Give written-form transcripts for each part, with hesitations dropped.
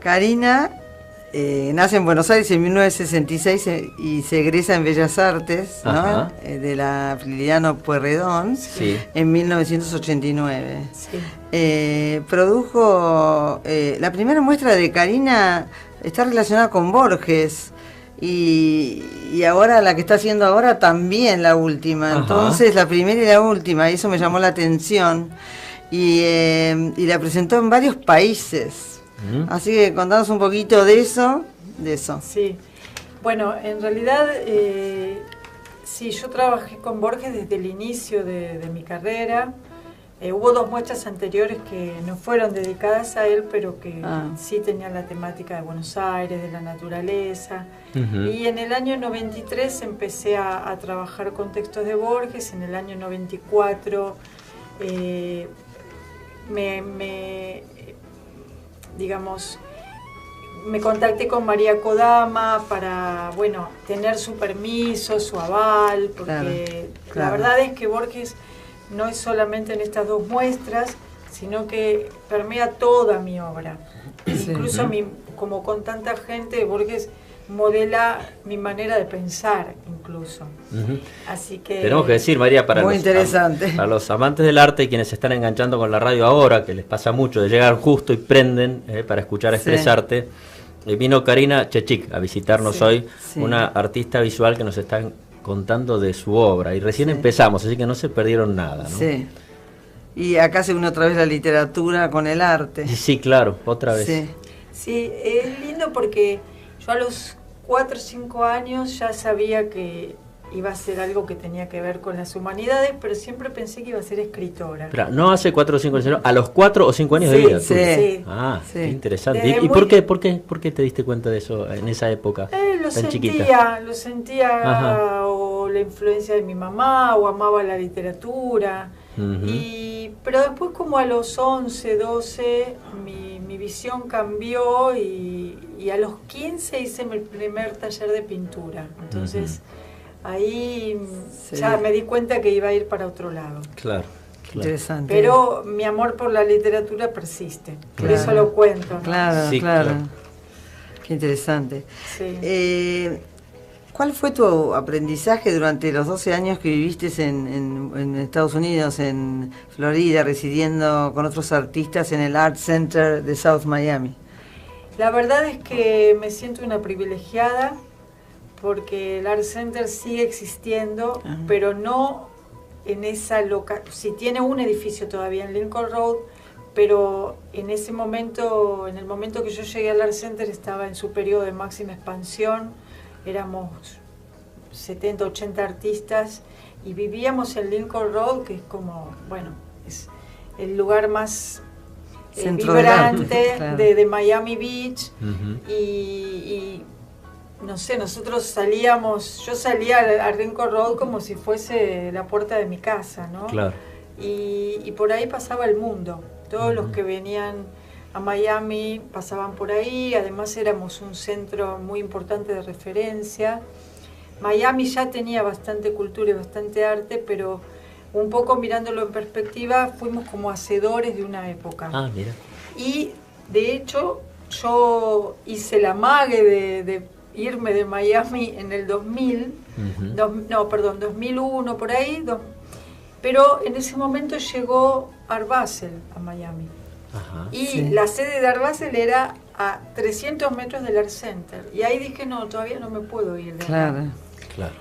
Karina nace en Buenos Aires en 1966 y se egresa en Bellas Artes, ¿no? De la Prilidiano Pueyrredón, sí, en 1989. Sí. Produjo la primera muestra de Karina, está relacionada con Borges. Y ahora la que está haciendo ahora también la última. Entonces la primera y la última, y eso me llamó la atención. Y la presentó en varios países. Así que contanos un poquito de eso. Sí, bueno, en realidad sí, yo trabajé con Borges desde el inicio de mi carrera. Hubo 2 muestras anteriores que no fueron dedicadas a él, pero que sí tenían la temática de Buenos Aires, de la naturaleza. Y en el año 93 empecé a trabajar con textos de Borges. En el año 94 me contacté con María Kodama para, bueno, tener su permiso, su aval, porque la verdad es que Borges no es solamente en estas 2 muestras, sino que permea toda mi obra. Sí. Incluso como con tanta gente, Borges modela mi manera de pensar, incluso. Así que... Tenemos que decir, María, para los amantes del arte y quienes se están enganchando con la radio ahora, que les pasa mucho de llegar justo y prenden para escuchar Expresarte, vino Karina Chechik a visitarnos hoy, una artista visual que nos está contando de su obra, y recién empezamos, así que no se perdieron nada, ¿no? Sí. Y acá se une otra vez la literatura con el arte. Sí, claro, otra vez. Sí, es lindo porque yo a los 4 o 5 años ya sabía que iba a ser algo que tenía que ver con las humanidades, pero siempre pensé que iba a ser escritora. Pero no hace 4 o 5 años, a los 4 o 5 años de vida. Sí. Qué interesante. ¿Y por qué te diste cuenta de eso en esa época tan chiquita? Lo sentía, o la influencia de mi mamá, o amaba la literatura. Pero después, como a los 11, 12, mi visión cambió y a los 15 hice mi primer taller de pintura. Entonces... ahí ya me di cuenta que iba a ir para otro lado. Claro. Interesante. Pero mi amor por la literatura persiste. Por eso lo cuento, ¿no? Claro. Qué interesante. Sí. ¿Cuál fue tu aprendizaje durante los 12 años que viviste en Estados Unidos, en Florida, residiendo con otros artistas en el Art Center de South Miami? La verdad es que me siento una privilegiada, porque el Art Center sigue existiendo, pero no en esa sí tiene un edificio todavía en Lincoln Road, pero en ese momento, en el momento que yo llegué al Art Center, estaba en su periodo de máxima expansión. Éramos 70, 80 artistas y vivíamos en Lincoln Road, que es como, bueno, es el lugar más vibrante de Miami Beach. Y no sé, nosotros yo salía a Lincoln Road como si fuese la puerta de mi casa, ¿no? Claro. Y por ahí pasaba el mundo. Todos los que venían a Miami pasaban por ahí. Además éramos un centro muy importante de referencia. Miami ya tenía bastante cultura y bastante arte, pero un poco mirándolo en perspectiva, fuimos como hacedores de una época. Mira. Y de hecho yo hice la mague de irme de Miami en el 2000, 2001 por ahí, pero en ese momento llegó Art Basel a Miami. La sede de Art Basel era a 300 metros del Art Center, y ahí dije, no, todavía no me puedo ir de acá. Claro.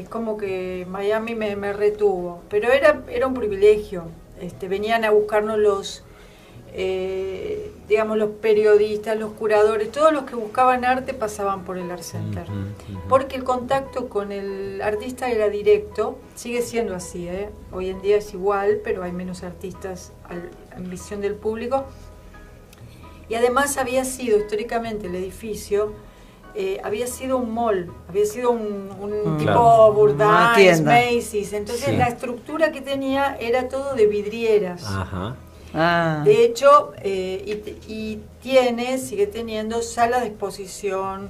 Como que Miami me retuvo, pero era un privilegio. Venían a buscarnos los periodistas, los curadores, todos los que buscaban arte pasaban por el Art Center, porque el contacto con el artista era directo. Sigue siendo así, hoy en día es igual, pero hay menos artistas en visión del público. Y además había sido históricamente el edificio, había sido un mall, había sido un tipo Bourdain, Macy's, entonces la estructura que tenía era todo de vidrieras. De hecho, sigue teniendo sala de exposición.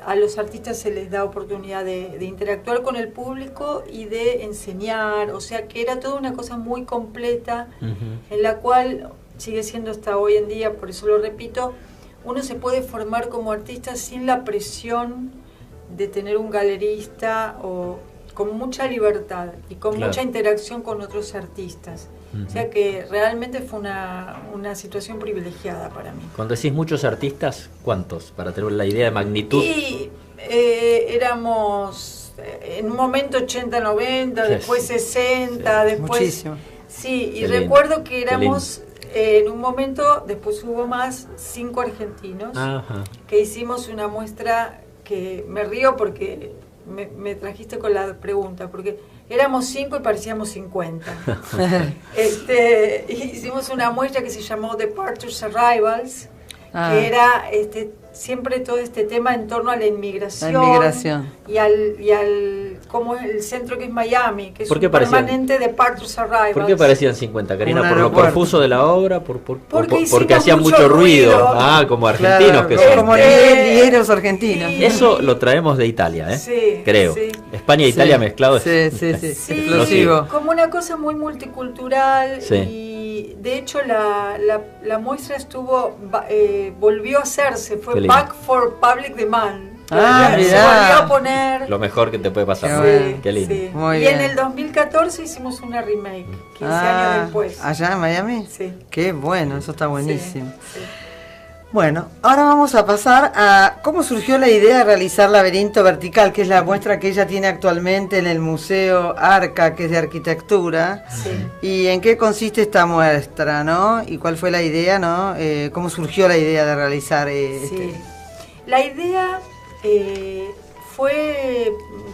A los artistas se les da oportunidad de interactuar con el público y de enseñar, o sea que era toda una cosa muy completa, en la cual sigue siendo hasta hoy en día, por eso lo repito, uno se puede formar como artista sin la presión de tener un galerista, o con mucha libertad y con mucha interacción con otros artistas. O sea que realmente fue una situación privilegiada para mí. Cuando decís muchos artistas, ¿cuántos? Para tener la idea de magnitud. Y éramos en un momento 80, 90, después 60, después... Muchísimo. Sí, y recuerdo que éramos... en un momento, después hubo más, 5 argentinos. Ajá. Que hicimos una muestra que me río porque me trajiste con la pregunta, porque éramos 5 y parecíamos 50. Hicimos una muestra que se llamó Departures Arrivals, que era siempre todo este tema en torno a la inmigración. Y al como el centro que es Miami, que es un permanente Departures Arrivals. ¿Por qué parecían 50, Karina? ¿Por lo confuso de la obra? ¿Porque hacían mucho ruido? Como argentinos, claro, que son. Como ligueros argentinos. Eso lo traemos de Italia, sí, creo. Sí. España e Italia mezclados. Sí, explosivo. Como una cosa muy multicultural. Sí. Y de hecho la muestra volvió a hacerse, fue Back for Public Demand. Se volvió a poner. Lo mejor que te puede pasar. Qué lindo. Sí. Y en el 2014 hicimos una remake, 15 años después. ¿Allá en Miami? Sí. Qué bueno, eso está buenísimo. Sí. Bueno, ahora vamos a pasar a cómo surgió la idea de realizar Laberinto Vertical, que es la muestra que ella tiene actualmente en el Museo Arca, que es de arquitectura. Sí. Y en qué consiste esta muestra, ¿no? Y cuál fue la idea, ¿no? ¿Cómo surgió la idea de realizar Sí. La idea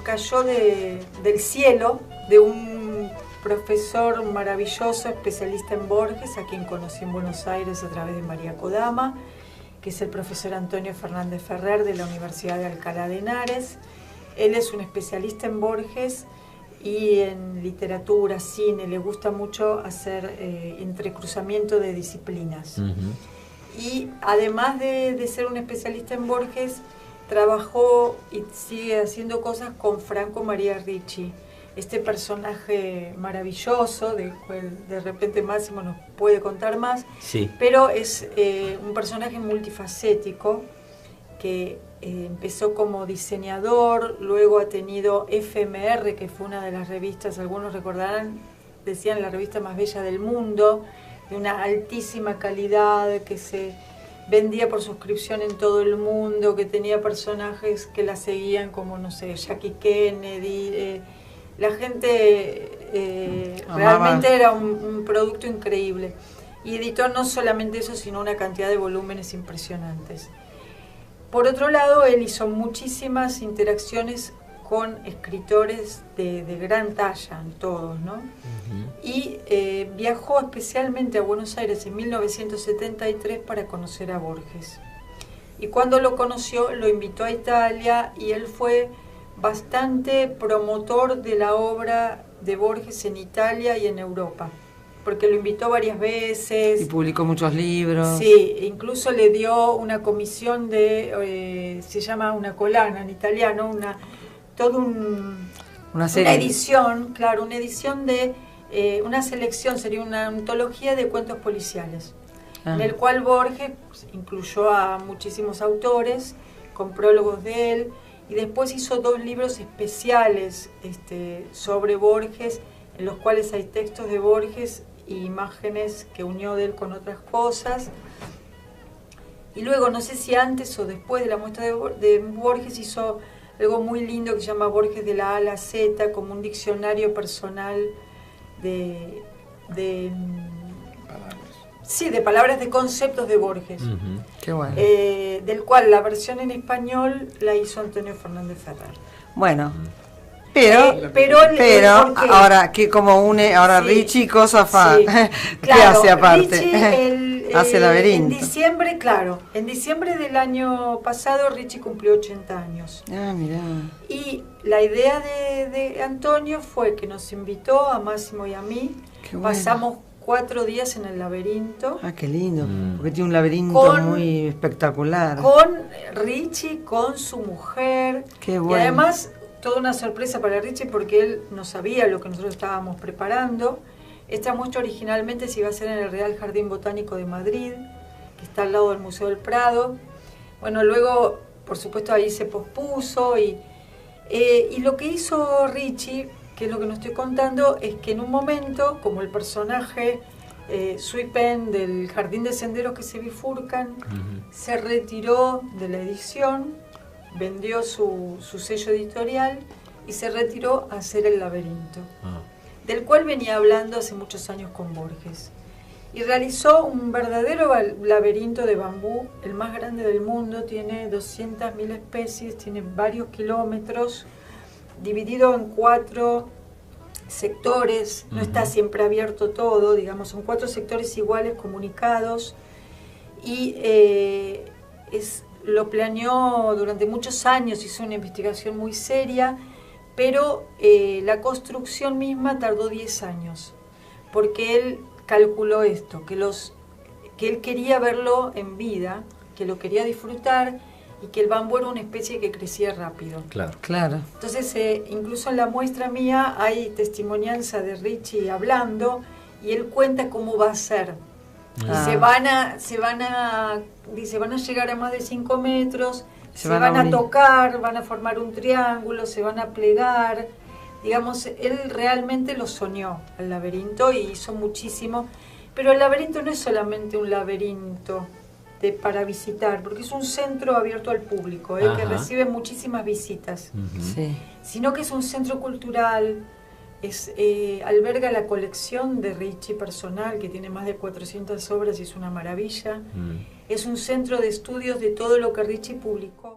cayó del cielo, de un profesor maravilloso, especialista en Borges, a quien conocí en Buenos Aires a través de María Kodama, que es el profesor Antonio Fernández Ferrer de la Universidad de Alcalá de Henares. Él es un especialista en Borges y en literatura, cine, le gusta mucho hacer entrecruzamiento de disciplinas. Y además de ser un especialista en Borges, trabajó y sigue haciendo cosas con Franco María Ricci, este personaje maravilloso, del cual de repente Máximo nos puede contar más, pero es un personaje multifacético que empezó como diseñador, luego ha tenido FMR, que fue una de las revistas, algunos recordarán, decían la revista más bella del mundo, de una altísima calidad, que se vendía por suscripción en todo el mundo, que tenía personajes que la seguían como, no sé, Jackie Kennedy. La gente realmente era un producto increíble. Y editó no solamente eso, sino una cantidad de volúmenes impresionantes. Por otro lado, él hizo muchísimas interacciones con escritores de gran talla, todos, ¿no? Y viajó especialmente a Buenos Aires en 1973 para conocer a Borges. Y cuando lo conoció, lo invitó a Italia y él fue bastante promotor de la obra de Borges en Italia y en Europa, porque lo invitó varias veces. Y publicó muchos libros. Sí, incluso le dio una comisión se llama una collana en italiano, una edición, claro, una edición de una selección, sería una antología de cuentos policiales, en el cual Borges incluyó a muchísimos autores, con prólogos de él, y después hizo 2 libros especiales sobre Borges, en los cuales hay textos de Borges e imágenes que unió de él con otras cosas. Y luego, no sé si antes o después de la muestra de Borges, hizo algo muy lindo que se llama Borges de la A a la Z, como un diccionario personal de palabras, de conceptos de Borges. Qué bueno. Del cual la versión en español la hizo Antonio Fernández Ferrer. Bueno, pero ahora que como une ahora Ricci, cosa fa. ¿Qué hace aparte? Ricci, hace Laberinto. En diciembre del año pasado Ricci cumplió 80 años. Mirá. Y la idea de Antonio fue que nos invitó a Máximo y a mí. Qué bueno. Pasamos 4 días en el laberinto. Qué lindo, porque tiene un laberinto muy espectacular. Con Ricci, con su mujer. Qué bueno. Y además, toda una sorpresa para Ricci porque él no sabía lo que nosotros estábamos preparando. Esta muestra originalmente se iba a hacer en el Real Jardín Botánico de Madrid, que está al lado del Museo del Prado. Bueno, luego, por supuesto, ahí se pospuso y lo que hizo Ricci, que es lo que nos estoy contando, es que en un momento, como el personaje Sui Pen del Jardín de Senderos que se bifurcan, se retiró de la edición, vendió su sello editorial y se retiró a hacer El laberinto, del cual venía hablando hace muchos años con Borges. Y realizó un verdadero laberinto de bambú, el más grande del mundo, tiene 200.000 especies, tiene varios kilómetros, dividido en 4 sectores, no está siempre abierto todo, digamos, son 4 sectores iguales comunicados, y lo planeó durante muchos años, hizo una investigación muy seria, pero la construcción misma tardó 10 años, porque él calculó esto, que él quería verlo en vida, que lo quería disfrutar y que el bambú era una especie que crecía rápido. Claro. Entonces, incluso en la muestra mía hay testimonianza de Ricci hablando y él cuenta cómo va a ser. Y se van a llegar a más de 5 metros, se van a tocar, van a formar un triángulo, se van a plegar. Digamos, él realmente lo soñó, el laberinto, y hizo muchísimo. Pero el laberinto no es solamente un laberinto para visitar, porque es un centro abierto al público, que recibe muchísimas visitas, sino que es un centro cultural, alberga la colección de Ricci personal, que tiene más de 400 obras y es una maravilla. Es un centro de estudios de todo lo que Ricci publicó.